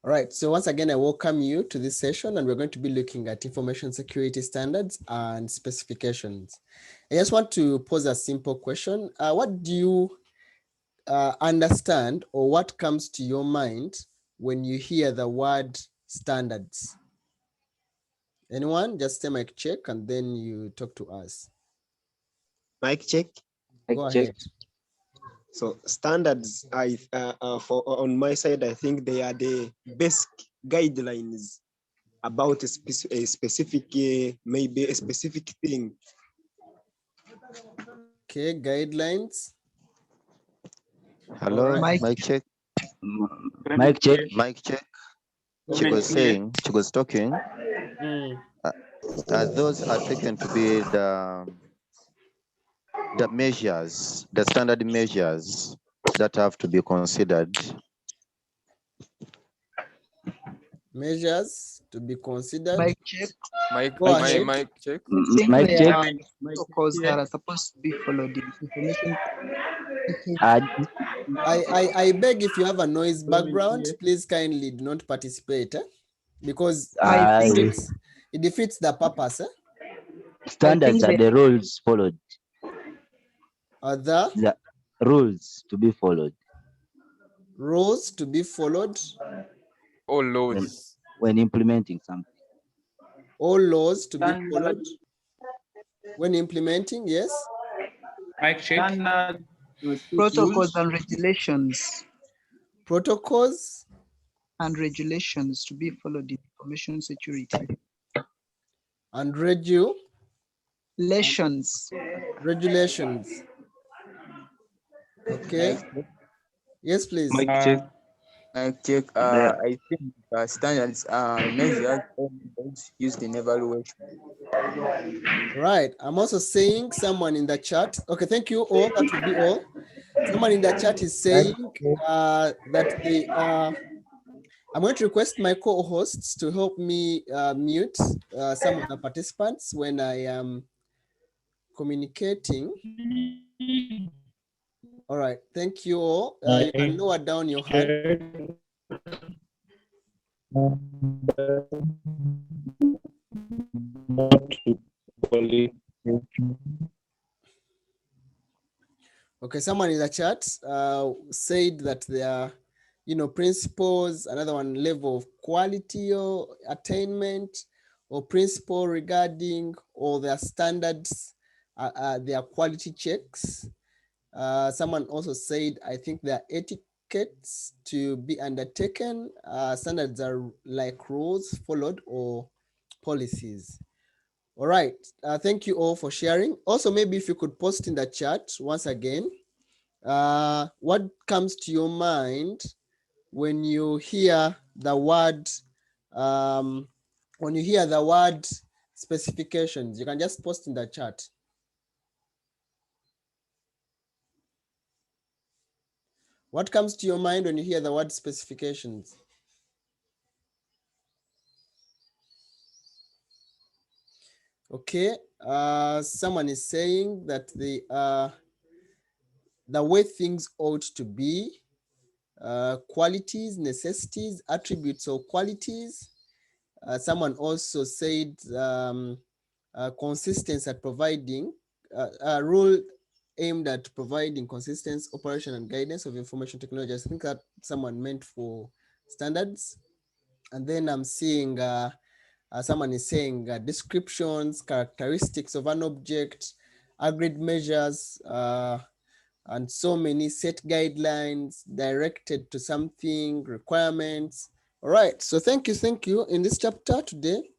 All right, so once again, I welcome you to this session, and we're going to be looking at information security standards and specifications. I just want to pose a simple question. What do you understand, or what comes to your mind when you hear the word standards? Anyone? Just say mic check and then you talk to us. Mic check. Go ahead. So standards, for on my side, I think they are the basic guidelines about a specific, maybe a specific thing. Okay, guidelines. Hello, right. mic check. Mic check. Mic check. She was saying, she was talking. Those are taken to be the measures, the standard measures that have to be considered. Measures to be considered. Mic check. Mic check. Mic check. Protocols that are supposed to be followed in information. I beg, if you have a noise background, please kindly do not participate, because it defeats the purpose. Standards are the rules followed. Are the rules to be followed. Rules to be followed. All laws. When implementing something. All laws to be followed when implementing, yes. Mic check. Protocols and regulations. Protocols and regulations to be followed in information security. And regulations. Okay. Yes, please. Mic check. I think standards are measures used in evaluation. Right. I'm also saying someone in the chat. Okay, thank you all. That will be all. Someone in the chat is saying that they are. I'm going to request my co-hosts to help me mute some of the participants when I am communicating. All right, thank you all. You can lower down your hand. Okay, someone in the chat said that there are, principles, another one level of quality or attainment, or principle regarding all their standards, their quality checks. Someone also said, I think there are etiquettes to be undertaken. Standards are like rules followed or policies. All right, thank you all for sharing. Also, maybe if you could post in the chat once again, what comes to your mind when you hear the word, specifications? You can just post in the chat. What comes to your mind when you hear the word specifications? Okay, someone is saying that the way things ought to be, qualities, necessities, attributes or qualities. Someone also said consistency at providing, a rule aimed at providing consistency, operation and guidance of information technology. I think that someone meant for standards. And then I'm seeing someone is saying descriptions, characteristics of an object, agreed measures, and so many set guidelines directed to something, requirements. All right, so thank you. In this chapter today,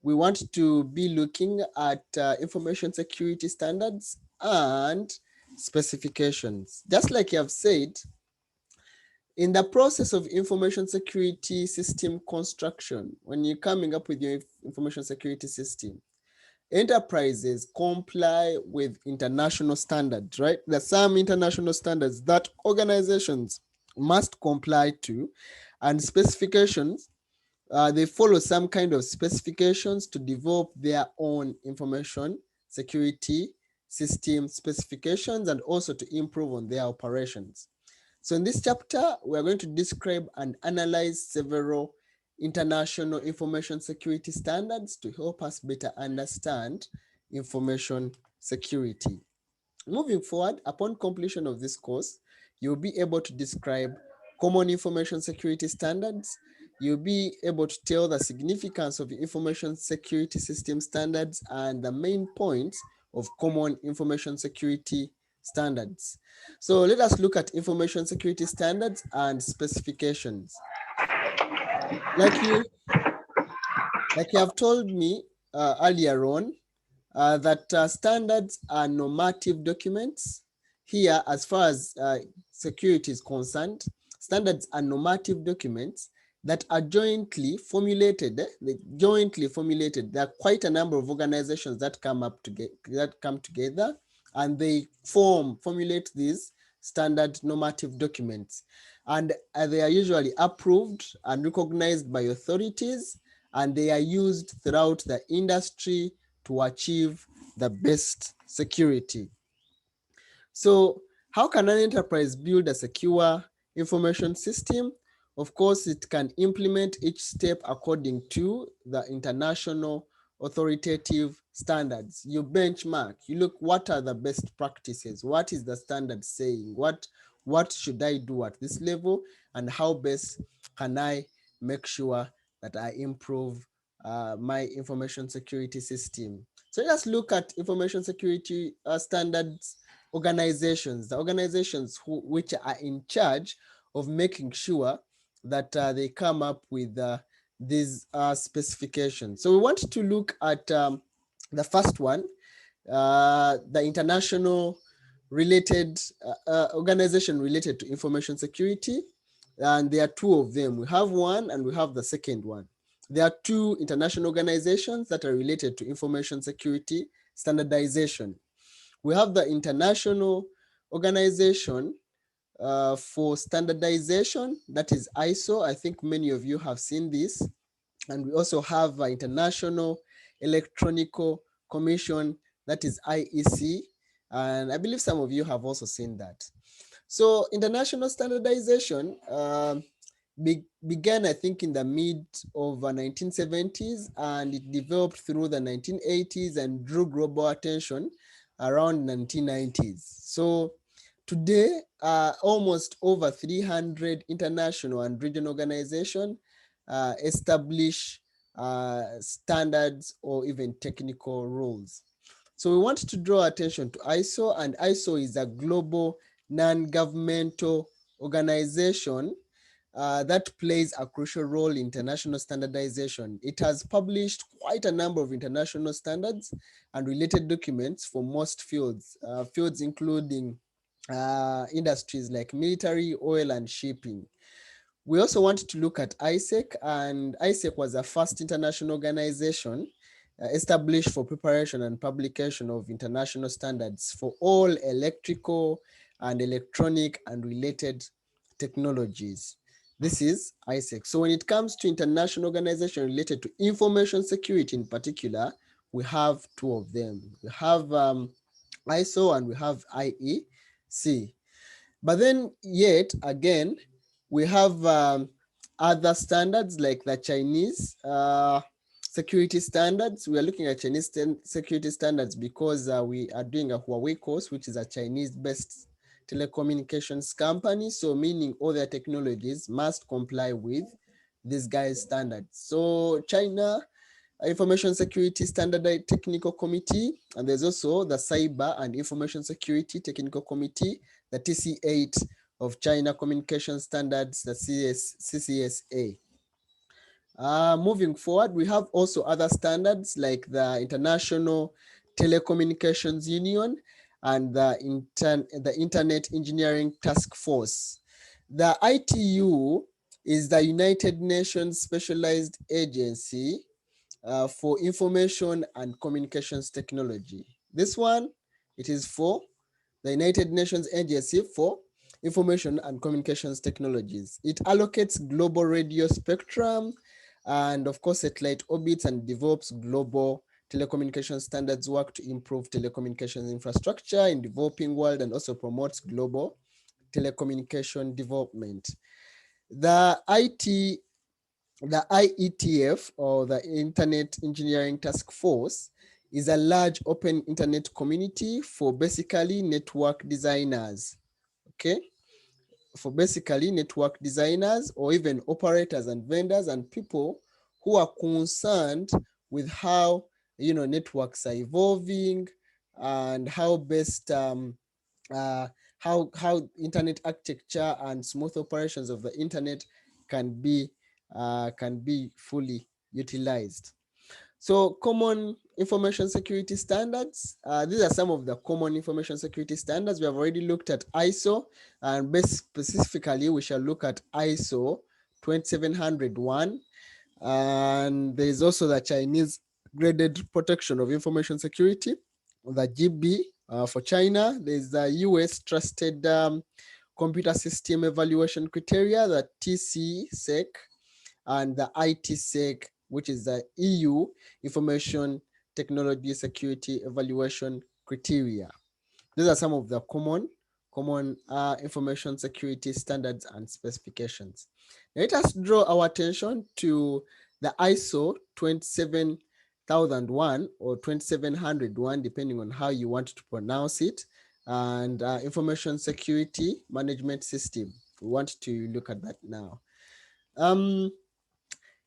we want to be looking at information security standards and specifications. Just like you have said, in the process of information security system construction, when you're coming up with your information security system, enterprises comply with international standards, right? There's some international standards that organizations must comply to, and specifications, they follow some kind of specifications to develop their own information security system specifications and also to improve on their operations. So in this chapter, we are going to describe and analyze several international information security standards to help us better understand information security. Moving forward, upon completion of this course, you'll be able to describe common information security standards. You'll be able to tell the significance of information security system standards and the main points of common information security standards. So let us look at information security standards and specifications. Like you have told me earlier on, that standards are normative documents. Here, as far as security is concerned, standards are normative documents that are jointly formulated. There are quite a number of organizations that come together, and they formulate these standard normative documents, and they are usually approved and recognized by authorities, and they are used throughout the industry to achieve the best security. So how can an enterprise build a secure information system? Of course, it can implement each step according to the international authoritative standards. You benchmark, you look what are the best practices, what is the standard saying, what should I do at this level, and how best can I make sure that I improve my information security system. So let's look at information security standards organizations, the organizations which are in charge of making sure that they come up with these specifications. So we want to look at the first one, the international related organization related to information security. And there are two of them. We have one and we have the second one. There are two international organizations that are related to information security standardization. We have the International Organization for Standardization, that is ISO. I think many of you have seen this. And we also have the International Electronic Commission, that is IEC. And I believe some of you have also seen that. So international standardization began, I think, in the mid of 1970s, and it developed through the 1980s and drew global attention around 1990s. So today, almost over 300 international and regional organizations establish standards or even technical rules. So we want to draw attention to ISO, and ISO is a global non-governmental organization that plays a crucial role in international standardization. It has published quite a number of international standards and related documents for most fields, including industries like military, oil, and shipping. We also want to look at ITSEC, and ITSEC was the first international organization established for preparation and publication of international standards for all electrical and electronic and related technologies. This is ITSEC. So when it comes to international organization related to information security in particular, we have two of them. We have ISO and we have IEC. But then yet again, we have other standards like the Chinese security standards. We are looking at Chinese security standards because we are doing a Huawei course, which is a Chinese-based telecommunications company. So meaning all their technologies must comply with these guys' standards. So China Information Security Standard Technical Committee, and there's also the Cyber and Information Security Technical Committee, the TC8 of China Communication Standards, the CCSA. Moving forward, we have also other standards like the International Telecommunications Union and the Internet Engineering Task Force. The ITU is the United Nations Specialized Agency for Information and Communications Technology. This one, it is for the United Nations Agency for Information and Communications Technologies. It allocates global radio spectrum and of course satellite orbits and develops global telecommunications standards work to improve telecommunications infrastructure in developing world and also promotes global telecommunication development. The IETF, or the Internet Engineering Task Force, is a large open internet community for basically network designers, okay? For basically network designers or even operators and vendors and people who are concerned with how, networks are evolving and how best how internet architecture and smooth operations of the internet can be fully utilized. So common information security standards. These are some of the common information security standards. We have already looked at ISO, and best specifically, we shall look at ISO 27701. And there is also the Chinese graded protection of information security, the GB for China. There's the US trusted computer system evaluation criteria, the TCSEC, and the ITSEC, which is the EU Information Technology Security Evaluation Criteria. These are some of the common information security standards and specifications. Let us draw our attention to the ISO 27001 or 27701, depending on how you want to pronounce it, and information security management system. We want to look at that now.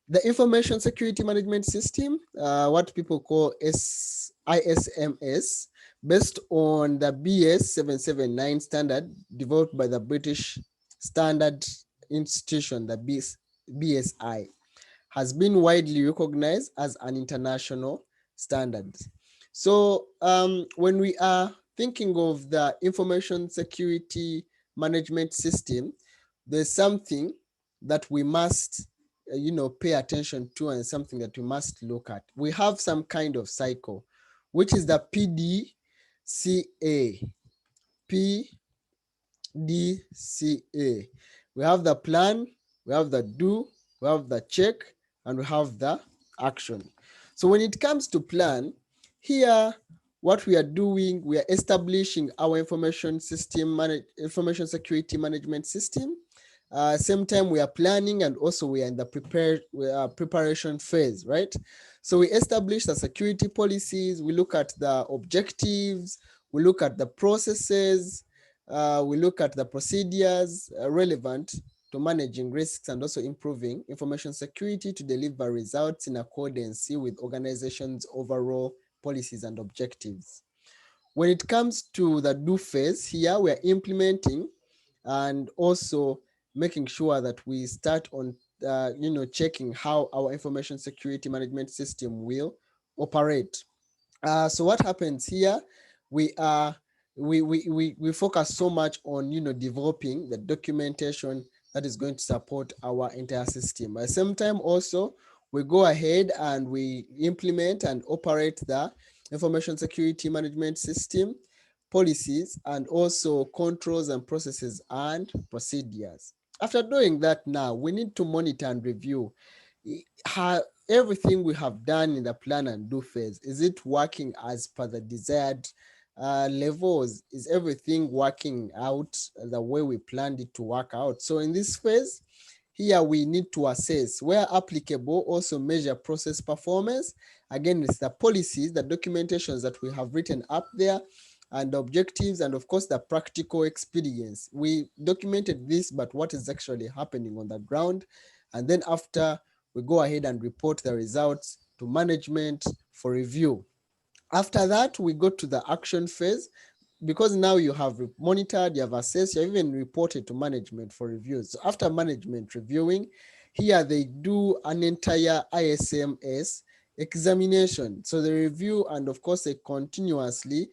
The information security management system, what people call ISMS, based on the BS 779 standard developed by the British Standard Institution, the BSI, has been widely recognized as an international standard. So when we are thinking of the information security management system, there's something that we must pay attention to, and something that we must look at. We have some kind of cycle, which is the PDCA. PDCA. We have the plan, we have the do, we have the check, and we have the action. So when it comes to plan, here what we are doing, we are establishing our information security management system. Same time we are planning, and also we are in the preparation phase, right? So we establish the security policies, we look at the objectives, we look at the processes, we look at the procedures relevant to managing risks and also improving information security to deliver results in accordance with organizations' overall policies and objectives. When it comes to the do phase, here we are implementing and also making sure that we start on checking how our information security management system will operate. So what happens here, we focus so much on developing the documentation that is going to support our entire system. At the same time also, we go ahead and we implement and operate the information security management system policies and also controls and processes and procedures. After doing that, now we need to monitor and review how everything we have done in the plan and do phase. Is it working as per the desired levels? Is everything working out the way we planned it to work out? So in this phase, here we need to assess, where applicable, also measure process performance. Again, it's the policies, the documentations that we have written up there, and the objectives, and of course the practical experience. We documented this, but what is actually happening on the ground? And then after, we go ahead and report the results to management for review. After that, we go to the action phase, because now you have monitored, you have assessed, you have even reported to management for reviews. So after management reviewing, here they do an entire ISMS examination. So they review, and of course they continuously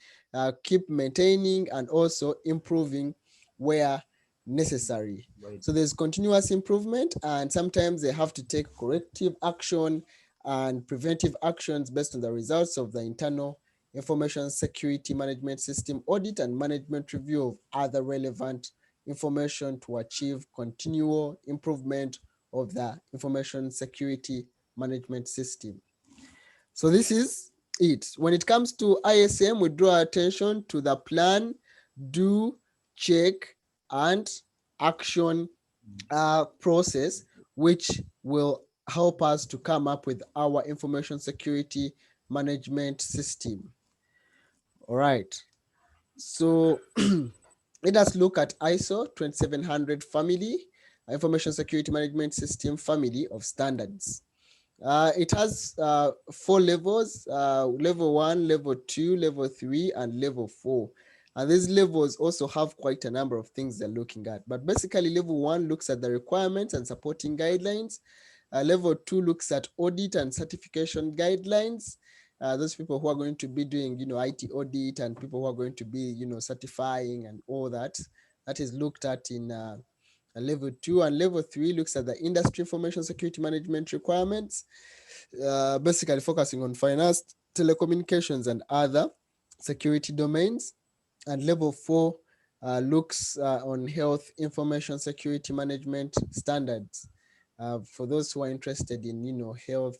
keep maintaining and also improving where necessary. Right. So there's continuous improvement, and sometimes they have to take corrective action and preventive actions based on the results of the internal information security management system audit and management review of other relevant information to achieve continual improvement of the information security management system. So this is it. When it comes to ISM, we draw attention to the plan, do, check, and action process, which will help us to come up with our information security management system. All right. So let us look at ISO 2700 family, information security management system family of standards. It has 4 levels, level 1, level 2, level 3, and level 4. And these levels also have quite a number of things they're looking at. But basically, level 1 looks at the requirements and supporting guidelines. Level 2 looks at audit and certification guidelines. Those people who are going to be doing, IT audit, and people who are going to be, certifying and all that. That is looked at in level 2. And level 3 looks at the industry information security management requirements, basically focusing on finance, telecommunications, and other security domains. And level 4 looks on health information security management standards. For those who are interested in, health,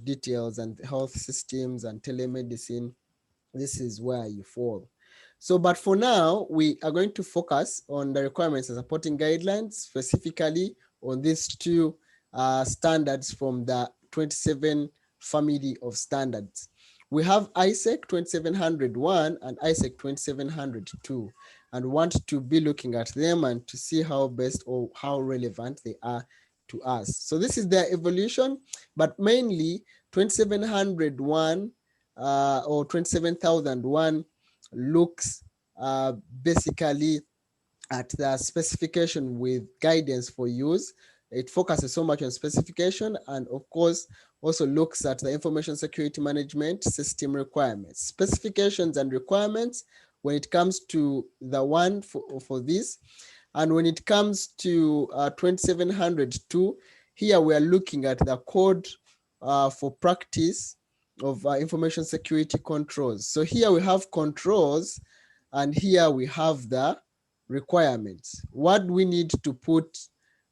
details and health systems and telemedicine, this is where you fall. So, but for now, we are going to focus on the requirements and supporting guidelines, specifically on these 2 standards from the 27 family of standards. We have ITSEC 2701 and ITSEC 2702, and want to be looking at them and to see how best or how relevant they are to us. So this is their evolution, but mainly 2701 or 27,001 looks basically at the specification with guidance for use. It focuses so much on specification, and of course also looks at the information security management system requirements. Specifications and requirements when it comes to the one for this. And when it comes to 2702, here we are looking at the code for practice of information security controls. So here we have controls, and here we have the requirements. What we need to put,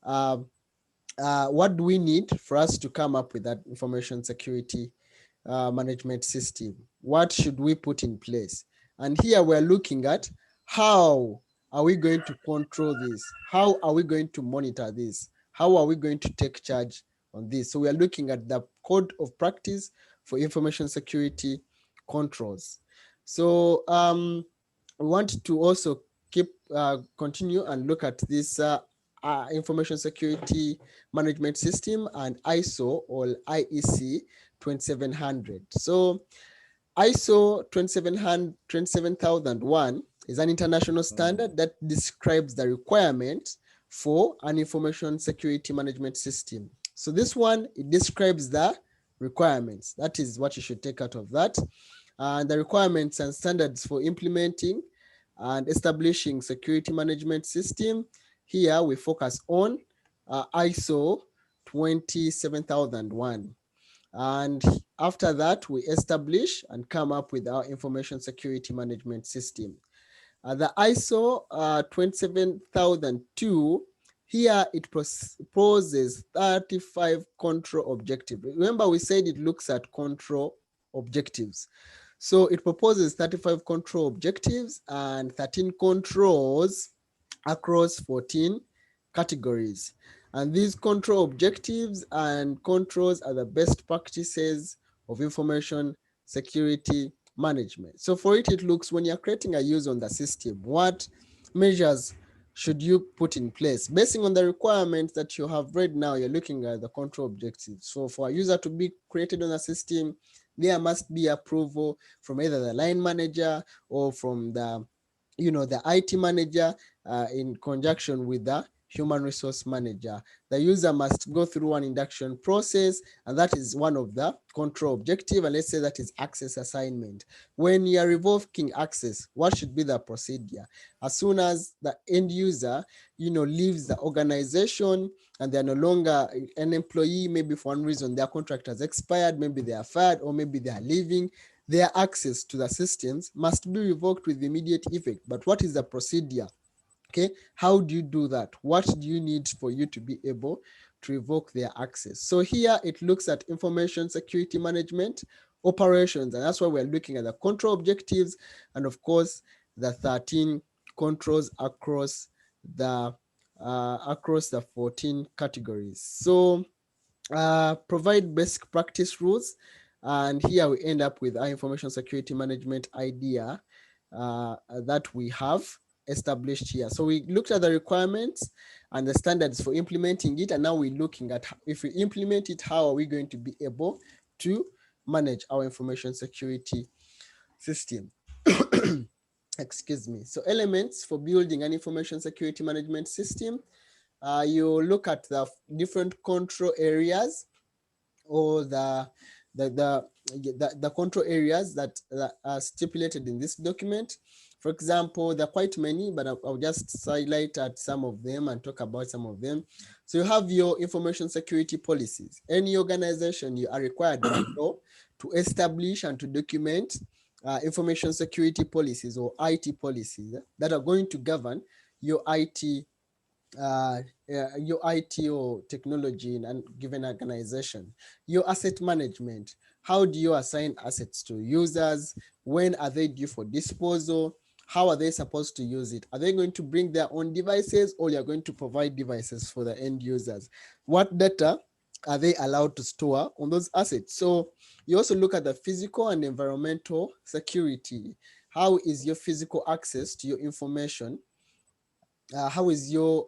what do we need for us to come up with that information security management system? What should we put in place? And here we're looking at how are we going to control this? How are we going to monitor this? How are we going to take charge on this? So we are looking at the code of practice for information security controls. So we want to also continue and look at this information security management system and ISO or IEC 2700. So ISO 27001 is an international standard that describes the requirements for an information security management system. So this one, it describes the requirements. That is what you should take out of that. And the requirements and standards for implementing and establishing security management system. Here we focus on ISO 27001. And after that, we establish and come up with our information security management system. The ISO 27002, here it proposes 35 control objectives. Remember, we said it looks at control objectives. So it proposes 35 control objectives and 13 controls across 14 categories. And these control objectives and controls are the best practices of information security management. So for it, it looks when you're creating a use on the system, what measures should you put in place? Based on the requirements that you have read now, you're looking at the control objectives. So for a user to be created on a system, there must be approval from either the line manager or from the IT manager in conjunction with the human resource manager. The user must go through an induction process, and that is one of the control objective. And let's say that is access assignment. When you are revoking access, what should be the procedure? As soon as the end user, leaves the organization and they're no longer an employee, maybe for one reason their contract has expired, maybe they are fired, or maybe they are leaving, their access to the systems must be revoked with immediate effect. But what is the procedure? Okay, how do you do that? What do you need for you to be able to revoke their access? So here it looks at information security management operations, and that's why we're looking at the control objectives and of course the 13 controls across the 14 categories. So provide basic practice rules, and here we end up with our information security management idea that we have established here. So we looked at the requirements and the standards for implementing it, and now we're looking at if we implement it, how are we going to be able to manage our information security system. Excuse me. So elements for building an information security management system. You look at the different control areas, or the control areas that are stipulated in this document. For example, there are quite many, but I'll just highlight at some of them and talk about some of them. So you have your information security policies. Any organization, you are required by law to establish and to document information security policies, or IT policies, that are going to govern your IT your IT or technology in a given organization. Your asset management. How do you assign assets to users? When are they due for disposal? How are they supposed to use it? Are they going to bring their own devices, or you're going to provide devices for the end users? What data are they allowed to store on those assets? So you also look at the physical and environmental security. How is your physical access to your information? How is your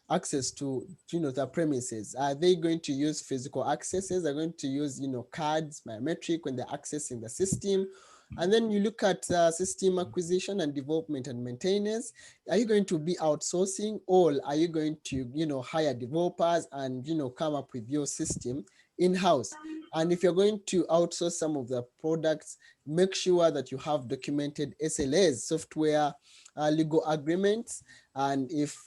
access to the premises? Are they going to use physical accesses? Are going to use cards, biometric when they're accessing the system? And then you look at system acquisition and development and maintenance. Are you going to be outsourcing, or are you going to hire developers and come up with your system in-house? And if you're going to outsource some of the products, make sure that you have documented SLAs, software legal agreements. And if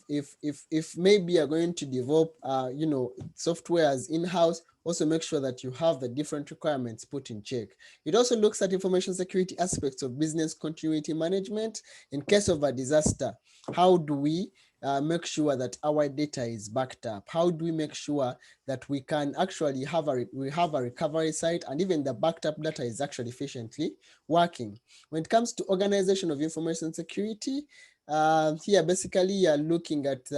maybe you're going to develop softwares in-house, also make sure that you have the different requirements put in check. It also looks at information security aspects of business continuity management. In case of a disaster, how do we make sure that our data is backed up? How do we make sure that we can actually have a recovery site, and even the backed up data is actually efficiently working? When it comes to organization of information security, here basically you're looking at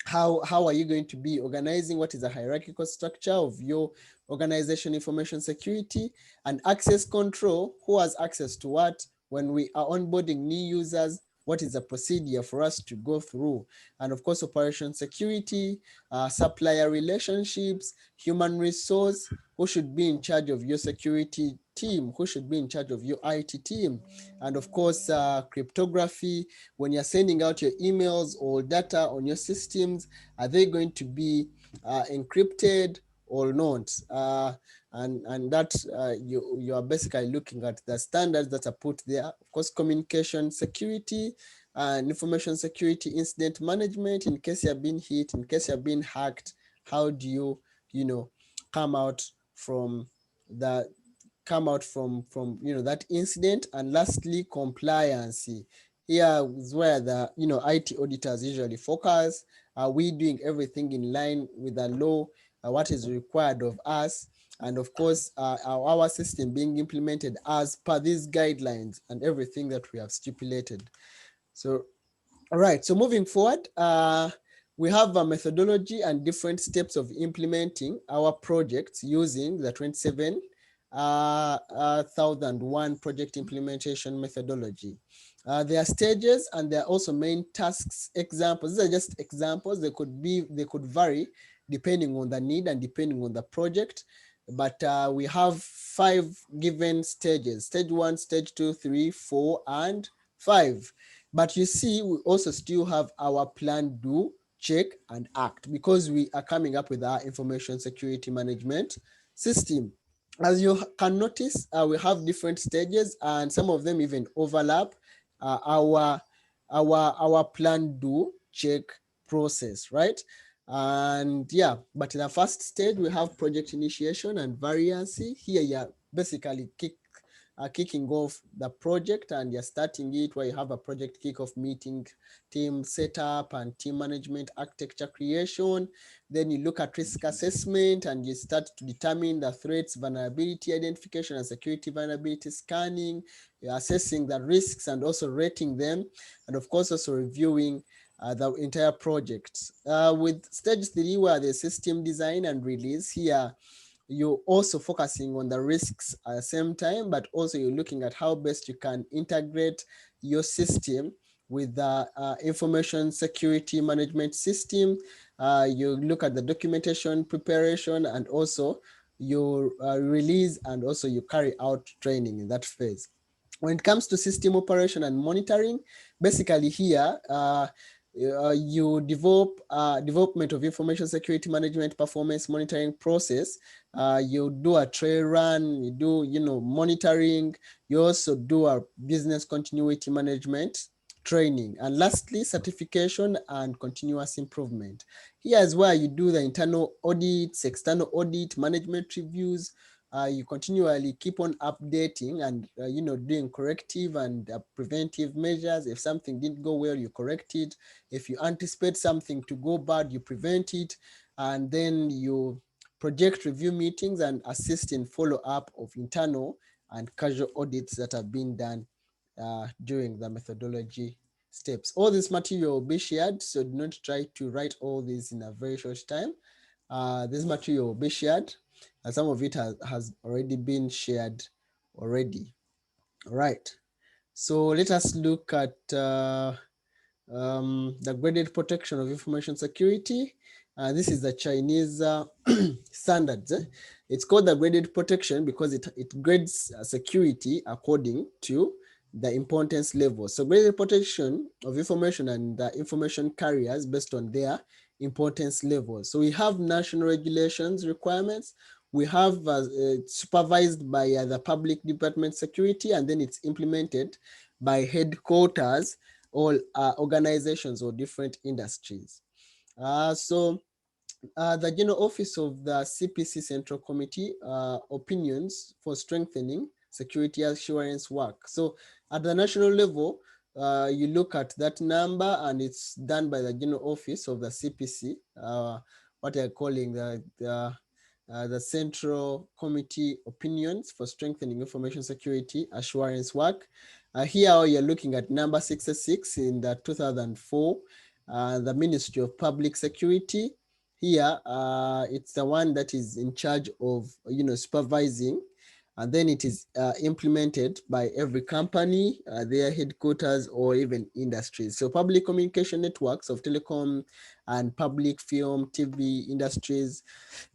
how are you going to be organizing? What is the hierarchical structure of your organization information security? And access control, who has access to what? When we are onboarding new users, what is the procedure for us to go through? And of course, operation security, supplier relationships, human resource, who should be in charge of your security team, who should be in charge of your IT team, and of course, cryptography. When you're sending out your emails or data on your systems, are they going to be encrypted or not? And that you are basically looking at the standards that are put there. Of course, communication security and information security, incident management. In case you're being hit, in case you're being hacked, how do you come out from that that incident? And lastly, compliance. Here is where the IT auditors usually focus. Are we doing everything in line with the law? What is required of us? And of course, our system being implemented as per these guidelines and everything that we have stipulated. So, all right. So moving forward, we have a methodology and different steps of implementing our projects using the 27001 project implementation methodology. There are stages, and there are also main tasks examples. These are just examples. They could vary depending on the need and depending on the project. But we have 5 given stages: stage 1, stage 2, 3, 4, and 5. But you see, we also still have our plan, do, check, and act, because we are coming up with our information security management system. As you can notice, we have different stages, and some of them even overlap our plan, do, check process, right? And yeah, but in the first stage, we have project initiation and variancy. Here, you basically kicking off the project and you're starting it, where you have a project kickoff meeting, team setup and team management, architecture creation. Then you look at risk assessment and you start to determine the threats, vulnerability identification and security vulnerability scanning. You're assessing the risks and also rating them, and of course also reviewing the entire project. With stage 3, where the system design and release, here you're also focusing on the risks at the same time, but also you're looking at how best you can integrate your system with the information security management system. You look at the documentation preparation and also your release, and also you carry out training in that phase. When it comes to system operation and monitoring, basically here, you develop development of information security management performance monitoring process. You do a trail run, you do monitoring, you also do a business continuity management training, and lastly certification and continuous improvement. Here is where you do the internal audits, external audit, management reviews. You continually keep on updating and doing corrective and preventive measures. If something didn't go well, you correct it. If you anticipate something to go bad, you prevent it. And then you project review meetings and assist in follow-up of internal and casual audits that have been done during the methodology steps. All this material will be shared, so do not try to write all this in a very short time. This material will be shared, and some of it has already been shared already. All right, so let us look at the graded protection of information security. This is the Chinese standards. It's called the graded protection because it grades security according to the importance level. So graded protection of information and the information carriers based on their importance levels. So we have national regulations requirements. We have supervised by the public department security, and then it's implemented by headquarters, all organizations or different industries. The General Office of the CPC Central Committee opinions for strengthening security assurance work. So at the national level, you look at that number, and it's done by the General Office of the CPC, what they're calling the Central Committee opinions for strengthening information security assurance work. Here you're looking at number 66 in the 2004, the Ministry of Public Security. Here, it's the one that is in charge of supervising, and then it is implemented by every company, their headquarters, or even industries. So public communication networks of telecom and public film, TV industries,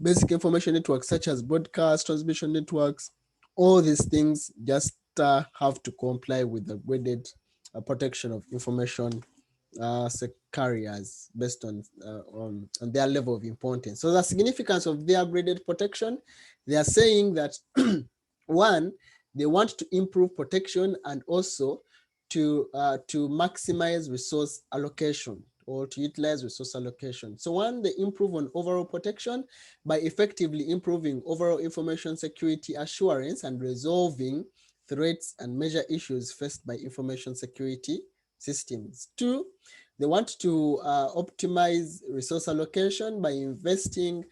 basic information networks such as broadcast, transmission networks, all these things just have to comply with the graded protection of information carriers based on their level of importance. So the significance of their graded protection, they are saying that one, they want to improve protection and also to maximize resource allocation or to utilize resource allocation. So one, they improve on overall protection by effectively improving overall information security assurance and resolving threats and major issues faced by information security systems. Two, they want to optimize resource allocation by investing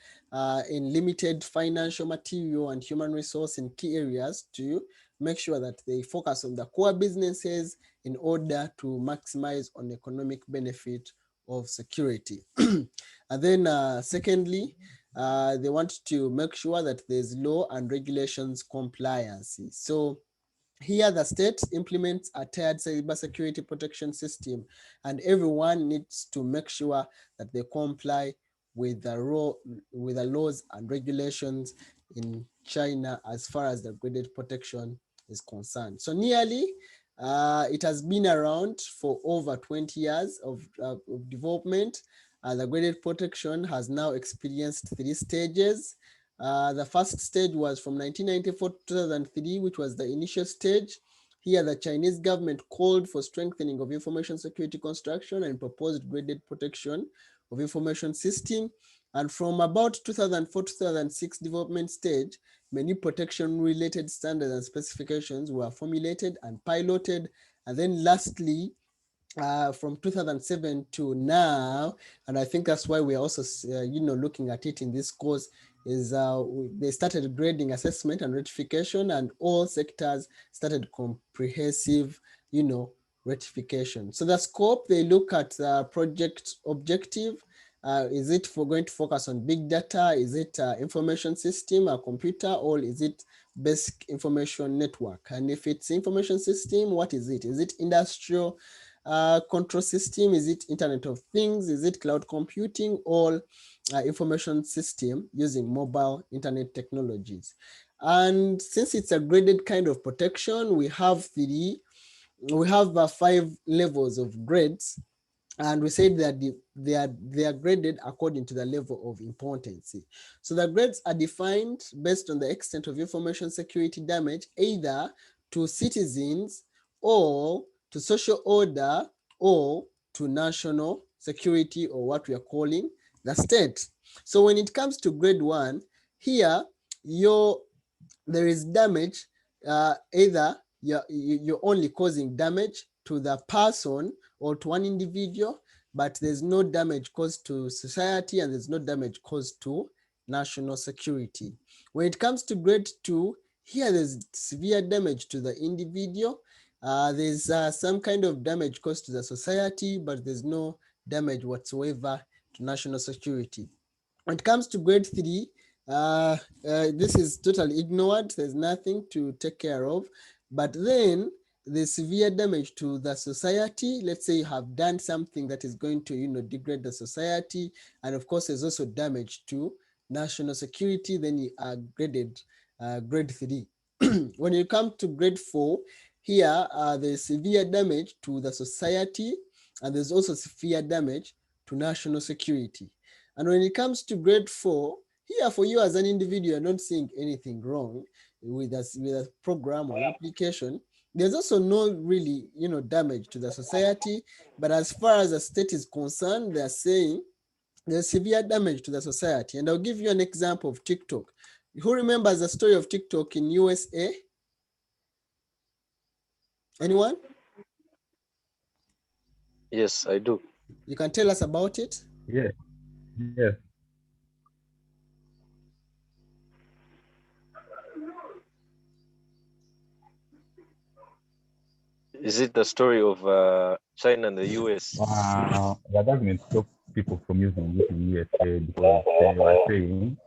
in limited financial, material, and human resource in key areas to make sure that they focus on the core businesses in order to maximize on economic benefit of security. And then secondly, they want to make sure that there's law and regulations compliance. So here, the state implements a tiered cybersecurity protection system, and everyone needs to make sure that they comply with the laws and regulations in China as far as the graded protection is concerned. So nearly, it has been around for over 20 years of development. The graded protection has now experienced 3 stages. The first stage was from 1994 to 2003, which was the initial stage. Here, the Chinese government called for strengthening of information security construction and proposed graded protection of information system. And from about 2004-2006 development stage, many protection-related standards and specifications were formulated and piloted. And then lastly, from 2007 to now, and I think that's why we're also, looking at it in this course, is they started grading, assessment, and ratification, and all sectors started comprehensive, ratification. So the scope, they look at the project objective. Is it going to focus on big data? Is it information system, a computer, or is it basic information network? And if it's information system, what is it? Is it industrial control system? Is it Internet of Things? Is it cloud computing, or information system using mobile internet technologies? And since it's a graded kind of protection, we have 5 levels of grades. And we said that they are graded according to the level of importance. So the grades are defined based on the extent of information security damage, either to citizens or to social order or to national security, or what we are calling the state. So when it comes to grade 1, here there is damage, either you're only causing damage to the person or to one individual, but there's no damage caused to society, and there's no damage caused to national security. When it comes to grade 2, here there's severe damage to the individual. There's some kind of damage caused to the society, but there's no damage whatsoever to national security. When it comes to grade 3, this is totally ignored. There's nothing to take care of. But then the severe damage to the society, let's say you have done something that is going to degrade the society, and of course there's also damage to national security, then you are graded grade 3. When you come to grade 4, here there's severe damage to the society, and there's also severe damage to national security. And when it comes to grade 4, here for you as an individual, you're not seeing anything wrong with a program or application. There's also no really, damage to the society. But as far as the state is concerned, they're saying there's severe damage to the society. And I'll give you an example of TikTok. Who remembers the story of TikTok in USA? Anyone? Yes, I do. You can tell us about it? Yes. Yes. Is it the story of China and the US? The government stopped people from using it in USA because they were saying.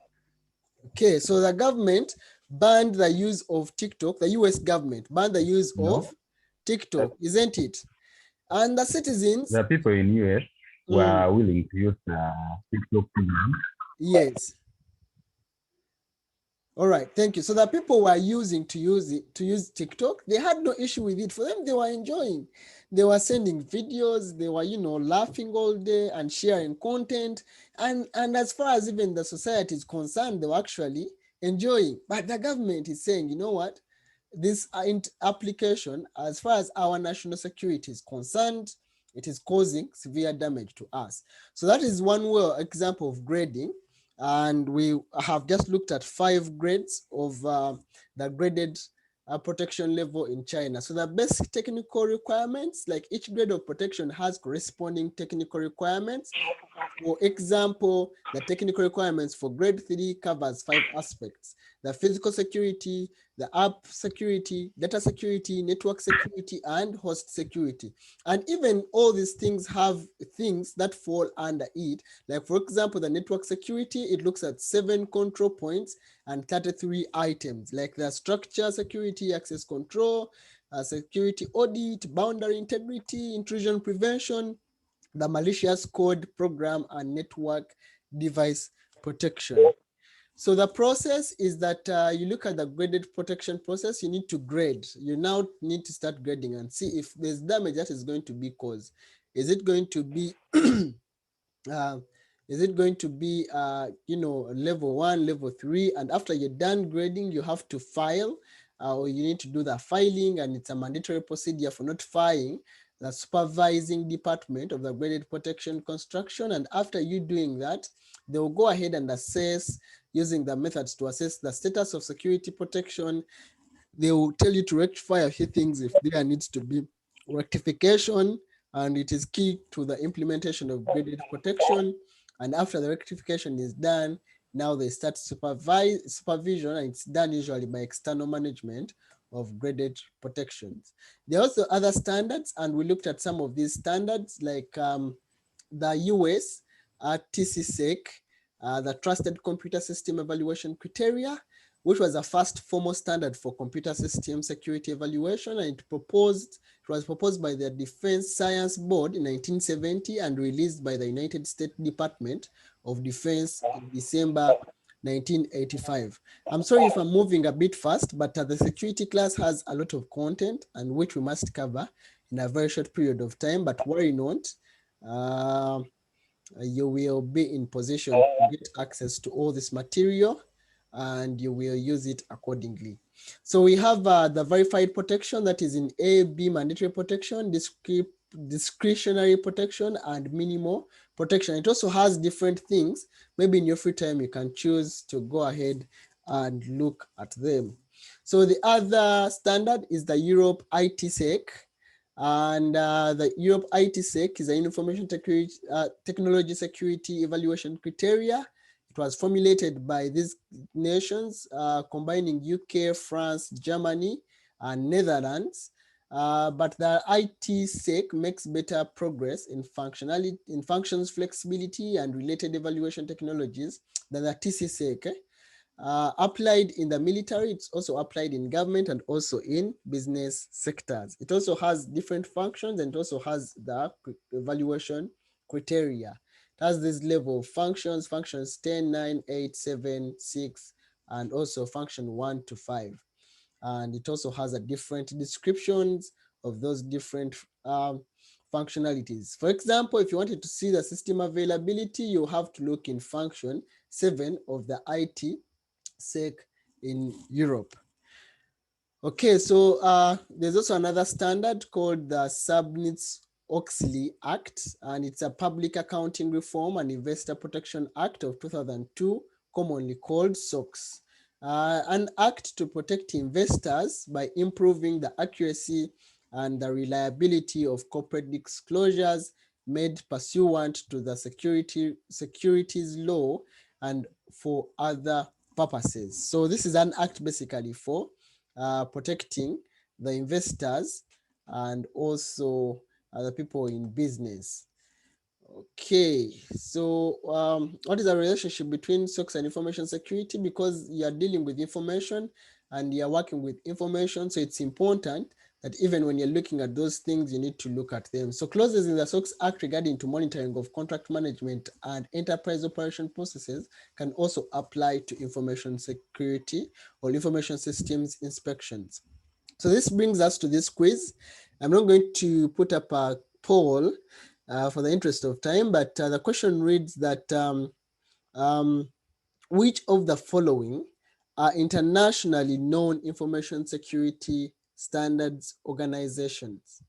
Okay, so the government banned the use of TikTok. The US government banned the use of TikTok, isn't it? And the citizens. The people in US were willing to use the TikTok program. Yes. All right, thank you. So the people were using to use TikTok. They had no issue with it. For them, they were enjoying. They were sending videos. They were, laughing all day and sharing content. And as far as even the society is concerned, they were actually enjoying. But the government is saying, you know what? This application, as far as our national security is concerned, it is causing severe damage to us. So that is one example of grading. And we have just looked at 5 grades of the graded protection level in China. So the basic technical requirements, like each grade of protection has corresponding technical requirements. For example, the technical requirements for grade 3 covers 5 aspects: the physical security, the app security, data security, network security, and host security. And even all these things have things that fall under it. Like, for example, the network security, it looks at 7 control points and 33 items, like the structure security, access control, security audit, boundary integrity, intrusion prevention, the malicious code, program, and network device protection. So the process is that you look at the graded protection process. You need to grade. You now need to start grading and see if there's damage that is going to be caused. Is it going to be level 1, level 3? And after you're done grading, you have to file, or you need to do the filing, and it's a mandatory procedure for notifying the supervising department of the graded protection construction. And after you doing that, they will go ahead and assess using the methods to assess the status of security protection. They will tell you to rectify a few things if there needs to be rectification, and it is key to the implementation of graded protection. And after the rectification is done, now they start supervision, and it's done usually by external management of graded protections. There are also other standards, and we looked at some of these standards like the USRTCSEC, the Trusted Computer System Evaluation Criteria, which was a first formal standard for computer system security evaluation, and it was proposed by the Defense Science Board in 1970 and released by the United States Department of Defense in December 1985. I'm sorry if I'm moving a bit fast, but the security class has a lot of content and which we must cover in a very short period of time, but worry not. You will be in position to get access to all this material and you will use it accordingly. So we have the verified protection that is in A, B, mandatory protection, discretionary protection, and minimal protection. It also has different things. Maybe in your free time, you can choose to go ahead and look at them. So the other standard is the Europe ITSEC. And the Europe ITSEC is an information technology security evaluation criteria. It was formulated by these nations, combining UK, France, Germany, and Netherlands. But the ITSEC makes better progress in functions flexibility and related evaluation technologies than the TCSEC. Applied in the military, it's also applied in government and also in business sectors. It also has different functions and it also has the evaluation criteria. It has this level of functions 10, 9, 8, 7, 6, and also function 1 to 5. And it also has a different descriptions of those different functionalities. For example, if you wanted to see the system availability, you have to look in function 7 of the ITSEC in Europe. Okay, so there's also another standard called the Sarbanes-Oxley Act, and it's a public accounting reform and investor protection act of 2002, commonly called SOX. An act to protect investors by improving the accuracy and the reliability of corporate disclosures made pursuant to the securities law and for other purposes. So this is an act basically for protecting the investors and also the people in business. Okay, so what is the relationship between SOX and information security? Because you are dealing with information and you are working with information, so it's important that even when you're looking at those things, you need to look at them. So clauses in the SOX Act regarding to monitoring of contract management and enterprise operation processes can also apply to information security or information systems inspections. So this brings us to this quiz. I'm not going to put up a poll for the interest of time, but the question reads that which of the following are internationally known information security standards organizations?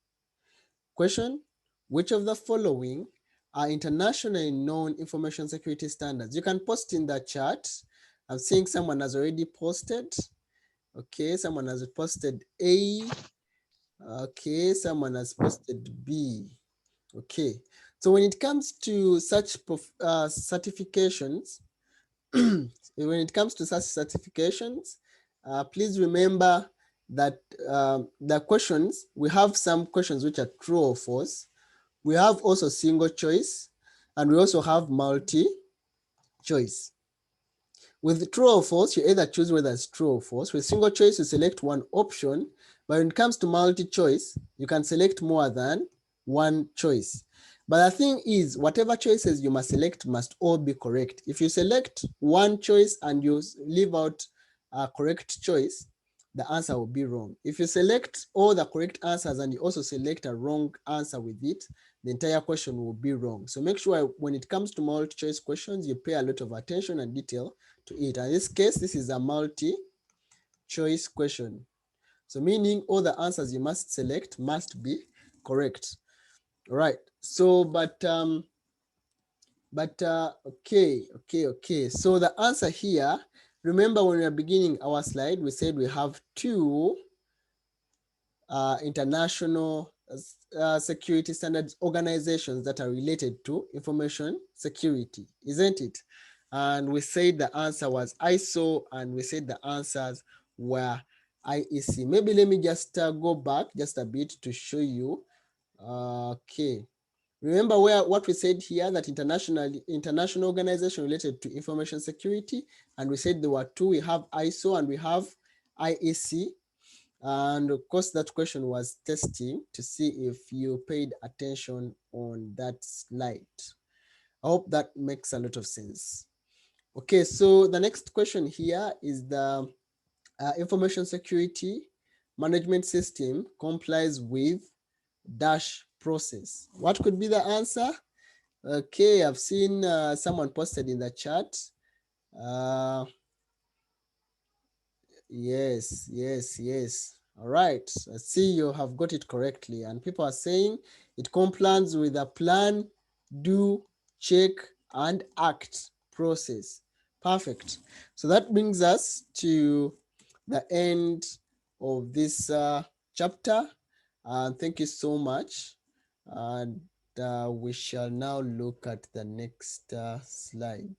Question, which of the following are internationally known information security standards? You can post in the chat. I'm seeing someone has already posted. Okay, someone has posted A. Okay, someone has posted B. Okay, so when it comes to such certifications, please remember that the questions, we have some questions which are true or false. We have also single choice, and we also have multi-choice. With true or false, you either choose whether it's true or false. With single choice, you select one option. But when it comes to multi-choice, you can select more than one choice. But the thing is, whatever choices you must select must all be correct. If you select one choice and you leave out a correct choice, the answer will be wrong. If you select all the correct answers and you also select a wrong answer with it, the entire question will be wrong. So make sure when it comes to multi-choice questions, you pay a lot of attention and detail to it. And in this case, this is a multi-choice question. So meaning all the answers you must select must be Correct. All right. So, okay. So the answer here, remember when we were beginning our slide, we said we have two international security standards organizations that are related to information security, isn't it? And we said the answer was ISO, and we said the answers were IEC. Maybe let me just go back just a bit to show you. Okay. Remember what we said here, that international organization related to information security, and we said there were two. We have ISO and we have IEC. And of course, that question was testing to see if you paid attention on that slide. I hope that makes a lot of sense. Okay, so the next question here is the information security management system complies with dash process. What could be the answer? Okay, I've seen someone posted in the chat. Yes. All right, I see you have got it correctly. And people are saying it complies with a plan, do, check, and act process. Perfect. So that brings us to the end of this chapter. Thank you so much. And we shall now look at the next slide.